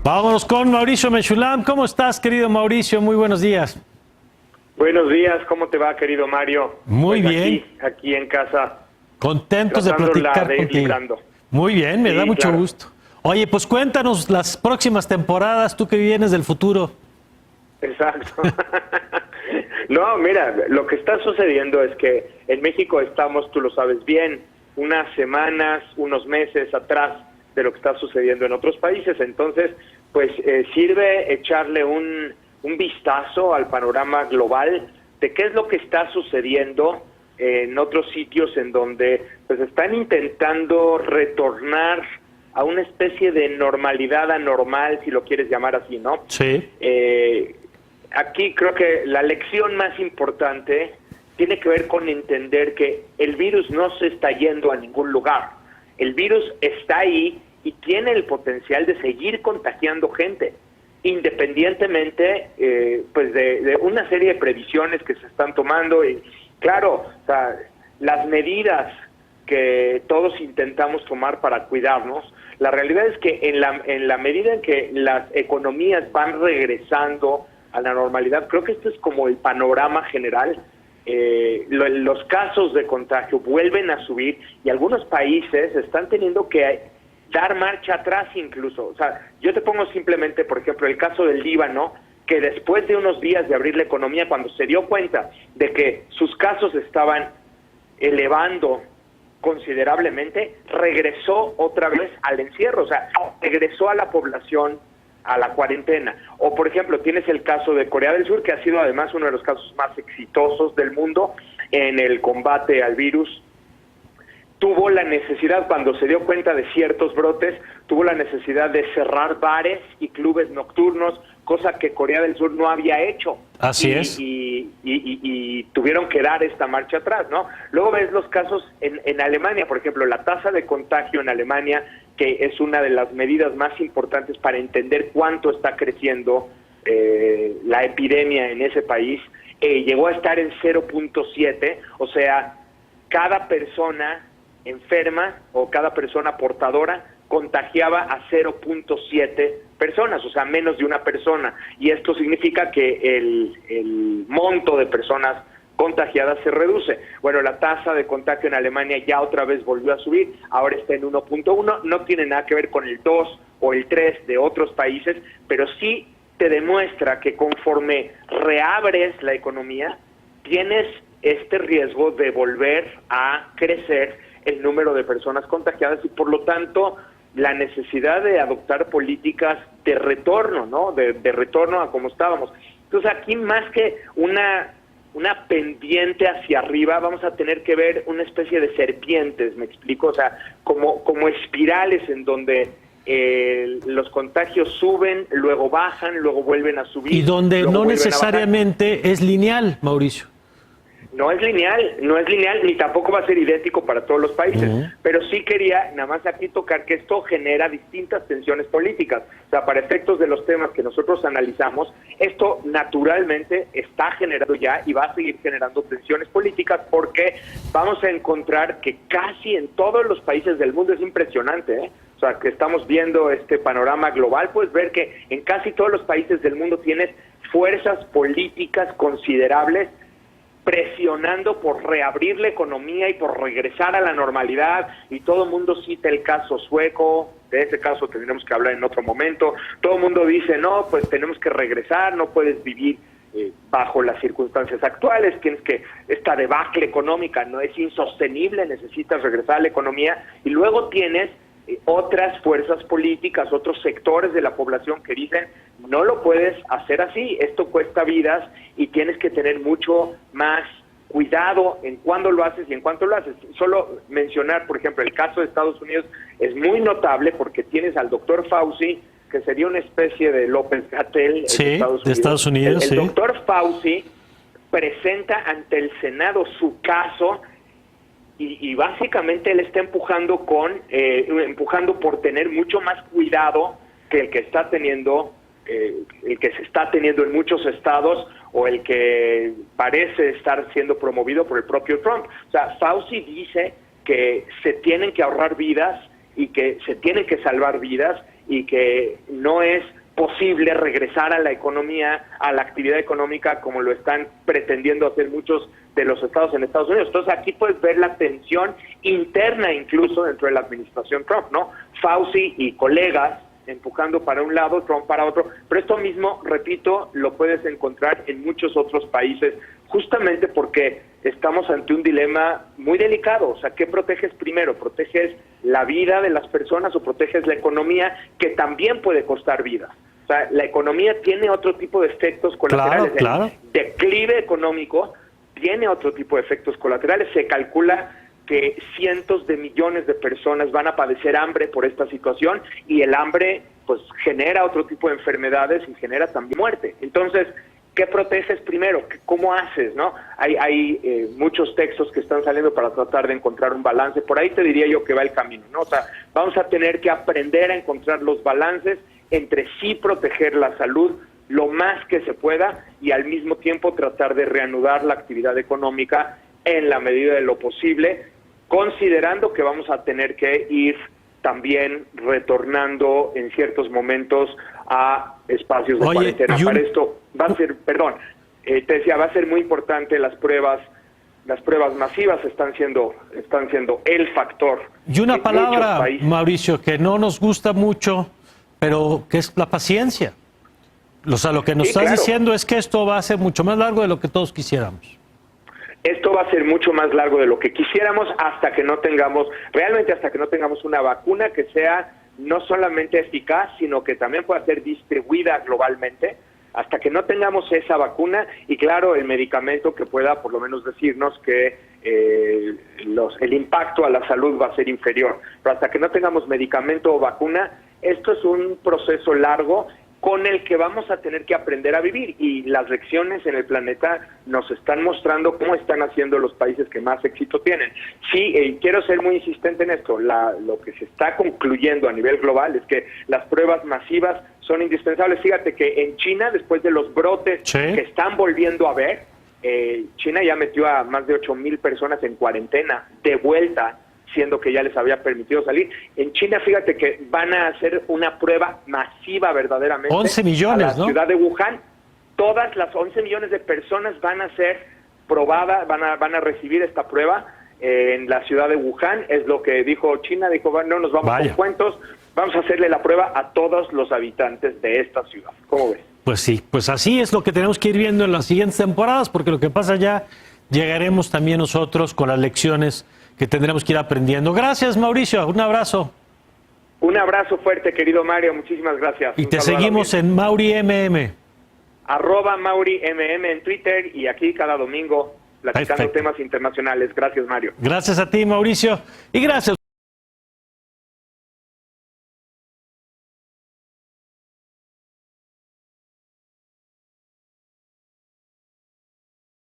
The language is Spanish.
Vámonos con Mauricio Mechulam. ¿Cómo estás, querido Mauricio? Muy buenos días. Buenos días, ¿cómo te va, querido Mario? Muy bien. Aquí en casa. Contentos de platicar contigo. Librando. Muy bien, me da mucho gusto. Oye, pues cuéntanos las próximas temporadas, tú que vienes del futuro. Exacto. No, mira, lo que está sucediendo es que en México estamos, tú lo sabes bien, unas semanas, unos meses atrás de lo que está sucediendo en otros países. Entonces, pues sirve echarle un vistazo al panorama global de qué es lo que está sucediendo en otros sitios en donde pues están intentando retornar a una especie de normalidad anormal, si lo quieres llamar así, ¿no? Sí. Aquí creo que la lección más importante tiene que ver con entender que el virus no se está yendo a ningún lugar. El virus está ahí y tiene el potencial de seguir contagiando gente, independientemente pues de una serie de previsiones que se están tomando. Y claro, o sea, las medidas que todos intentamos tomar para cuidarnos, la realidad es que en la medida en que las economías van regresando a la normalidad, creo que esto es como el panorama general. Los casos de contagio vuelven a subir y algunos países están teniendo que dar marcha atrás incluso. O sea, yo te pongo simplemente, por ejemplo, el caso del Líbano, que después de unos días de abrir la economía, cuando se dio cuenta de que sus casos estaban elevando considerablemente, regresó otra vez al encierro, o sea, regresó a la población a la cuarentena. O, por ejemplo, tienes el caso de Corea del Sur, que ha sido además uno de los casos más exitosos del mundo en el combate al virus. Tuvo la necesidad, cuando se dio cuenta de ciertos brotes, tuvo la necesidad de cerrar bares y clubes nocturnos, cosa que Corea del Sur no había hecho. Así es. Y tuvieron que dar esta marcha atrás, ¿no? Luego ves los casos en Alemania, por ejemplo, la tasa de contagio en Alemania, que es una de las medidas más importantes para entender cuánto está creciendo la epidemia en ese país, llegó a estar en 0.7, o sea, cada persona enferma o cada persona portadora contagiaba a 0.7 personas, o sea, menos de una persona, y esto significa que el monto de personas contagiadas se reduce. Bueno, la tasa de contagio en Alemania ya otra vez volvió a subir, ahora está en 1.1, no tiene nada que ver con el 2 o el 3 de otros países, pero sí te demuestra que conforme reabres la economía, tienes este riesgo de volver a crecer el número de personas contagiadas y por lo tanto la necesidad de adoptar políticas de retorno, ¿no? De retorno a como estábamos. Entonces aquí más que una pendiente hacia arriba, vamos a tener que ver una especie de serpientes, ¿me explico? O sea, como espirales en donde los contagios suben, luego bajan, luego vuelven a subir. Y donde no necesariamente es lineal, Mauricio. No es lineal, ni tampoco va a ser idéntico para todos los países, pero sí quería nada más aquí tocar que esto genera distintas tensiones políticas. O sea, para efectos de los temas que nosotros analizamos, esto naturalmente está generando ya y va a seguir generando tensiones políticas porque vamos a encontrar que casi en todos los países del mundo, es impresionante, o sea, que estamos viendo este panorama global, puedes ver que en casi todos los países del mundo tienes fuerzas políticas considerables presionando por reabrir la economía y por regresar a la normalidad, y todo el mundo cita el caso sueco, de ese caso tendremos que hablar en otro momento. Todo el mundo dice, no, pues tenemos que regresar, no puedes vivir bajo las circunstancias actuales, tienes que, esta debacle económica no es insostenible, necesitas regresar a la economía, y luego tienes otras fuerzas políticas, otros sectores de la población que dicen, no lo puedes hacer así, esto cuesta vidas y tienes que tener mucho más cuidado en cuándo lo haces y en cuánto lo haces. Solo mencionar, por ejemplo, el caso de Estados Unidos es muy notable porque tienes al doctor Fauci, que sería una especie de López-Gatell de Estados Unidos. El doctor Fauci presenta ante el Senado su caso y básicamente él está empujando por tener mucho más cuidado que el que está teniendo, el que se está teniendo en muchos estados o el que parece estar siendo promovido por el propio Trump. O sea, Fauci dice que se tienen que ahorrar vidas y que se tienen que salvar vidas y que no es posible regresar a la economía, a la actividad económica como lo están pretendiendo hacer muchos de los estados en Estados Unidos. Entonces aquí puedes ver la tensión interna incluso dentro de la administración Trump, ¿no? Fauci y colegas empujando para un lado, Trump para otro, pero esto mismo, repito, lo puedes encontrar en muchos otros países, justamente porque estamos ante un dilema muy delicado. O sea, ¿qué proteges primero? ¿Proteges la vida de las personas o proteges la economía, que también puede costar vidas? O sea, la economía tiene otro tipo de efectos colaterales. Claro. El declive económico tiene otro tipo de efectos colaterales. Se calcula que cientos de millones de personas van a padecer hambre por esta situación, y el hambre pues genera otro tipo de enfermedades y genera también muerte. Entonces, ¿qué proteges primero? ¿Cómo haces, no? Hay muchos textos que están saliendo para tratar de encontrar un balance. Por ahí te diría yo que va el camino, ¿no? O sea, vamos a tener que aprender a encontrar los balances entre sí proteger la salud lo más que se pueda y al mismo tiempo tratar de reanudar la actividad económica en la medida de lo posible, considerando que vamos a tener que ir también retornando en ciertos momentos a espacios de cuarentena. Para esto va a ser, te decía, va a ser muy importante las pruebas masivas están siendo el factor. Y una palabra, Mauricio, que no nos gusta mucho, pero que es la paciencia. O sea, lo que nos estás diciendo es que esto va a ser mucho más largo de lo que todos quisiéramos. Esto va a ser mucho más largo de lo que quisiéramos hasta que no tengamos una vacuna que sea no solamente eficaz, sino que también pueda ser distribuida globalmente, hasta que no tengamos esa vacuna y, claro, el medicamento que pueda por lo menos decirnos que el impacto a la salud va a ser inferior. Pero hasta que no tengamos medicamento o vacuna, esto es un proceso largo con el que vamos a tener que aprender a vivir, y las lecciones en el planeta nos están mostrando cómo están haciendo los países que más éxito tienen. Sí, quiero ser muy insistente en esto, lo que se está concluyendo a nivel global es que las pruebas masivas son indispensables. Fíjate que en China, después de los brotes que están volviendo a ver, China ya metió a más de 8,000 personas en cuarentena, de vuelta, siendo que ya les había permitido salir. En China, fíjate que van a hacer una prueba masiva verdaderamente. 11 millones, a la ciudad de Wuhan. Todas las 11 millones de personas van a ser probadas, van a recibir esta prueba en la ciudad de Wuhan. Es lo que dijo China, dijo, no nos vamos con cuentos, vamos a hacerle la prueba a todos los habitantes de esta ciudad. ¿Cómo ves? Pues sí, pues así es lo que tenemos que ir viendo en las siguientes temporadas, porque lo que pasa ya, llegaremos también nosotros con las lecciones que tendremos que ir aprendiendo. Gracias, Mauricio, un abrazo. Un abrazo fuerte, querido Mario, muchísimas gracias. Y te seguimos en MauriMM. @MauriMM en Twitter, y aquí cada domingo platicando temas internacionales. Gracias, Mario. Gracias a ti, Mauricio, y gracias.